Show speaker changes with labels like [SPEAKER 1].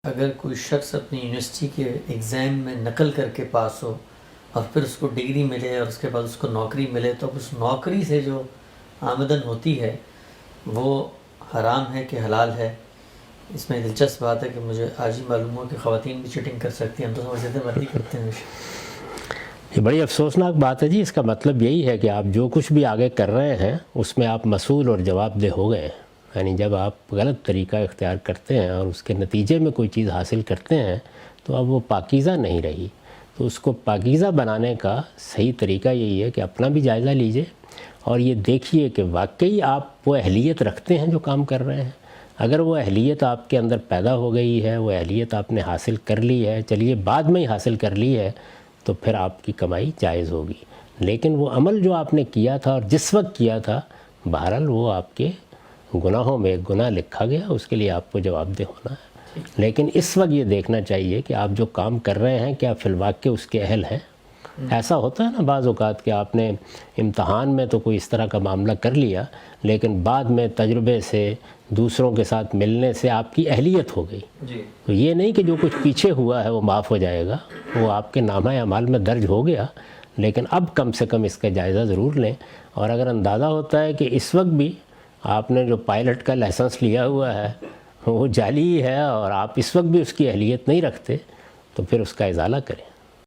[SPEAKER 1] اگر کوئی شخص اپنی یونیورسٹی کے ایگزام میں نقل کر کے پاس ہو اور پھر اس کو ڈگری ملے اور اس کے بعد اس کو نوکری ملے، تو اب اس نوکری سے جو آمدن ہوتی ہے وہ حرام ہے کہ حلال ہے؟ اس میں دلچسپ بات ہے کہ مجھے آج ہی معلوم ہو کہ خواتین بھی چیٹنگ کر سکتی ہیں، ہم تو سمجھتے تھے مرد ہی کرتے ہیں۔
[SPEAKER 2] یہ بڑی افسوسناک بات ہے جی۔ اس کا مطلب یہی ہے کہ آپ جو کچھ بھی آگے کر رہے ہیں اس میں آپ مسئول اور جواب دہ ہو گئے ہیں۔ یعنی جب آپ غلط طریقہ اختیار کرتے ہیں اور اس کے نتیجے میں کوئی چیز حاصل کرتے ہیں تو اب وہ پاکیزہ نہیں رہی۔ تو اس کو پاکیزہ بنانے کا صحیح طریقہ یہی ہے کہ اپنا بھی جائزہ لیجئے اور یہ دیکھیے کہ واقعی آپ وہ اہلیت رکھتے ہیں جو کام کر رہے ہیں۔ اگر وہ اہلیت آپ کے اندر پیدا ہو گئی ہے، وہ اہلیت آپ نے حاصل کر لی ہے، چلیے بعد میں ہی حاصل کر لی ہے، تو پھر آپ کی کمائی جائز ہوگی۔ لیکن وہ عمل جو آپ نے کیا تھا اور جس وقت کیا تھا، بہرحال وہ آپ کے گناہوں میں ایک گناہ لکھا گیا، اس کے لیے آپ کو جواب دہ ہونا ہے۔ لیکن اس وقت یہ دیکھنا چاہیے کہ آپ جو کام کر رہے ہیں کیا فی الواقع اس کے اہل ہیں۔ ایسا ہوتا ہے نا بعض اوقات کہ آپ نے امتحان میں تو کوئی اس طرح کا معاملہ کر لیا، لیکن بعد میں تجربے سے، دوسروں کے ساتھ ملنے سے آپ کی اہلیت ہو گئی۔ تو یہ نہیں کہ جو کچھ پیچھے ہوا ہے وہ معاف ہو جائے گا، وہ آپ کے نامہ اعمال میں درج ہو گیا، لیکن اب کم سے کم اس کا جائزہ ضرور لیں۔ اور اگر اندازہ ہوتا ہے کہ اس وقت بھی آپ نے جو پائلٹ کا لائسنس لیا ہوا ہے وہ جعلی ہے اور آپ اس وقت بھی اس کی اہلیت نہیں رکھتے، تو پھر اس کا ازالہ کریں۔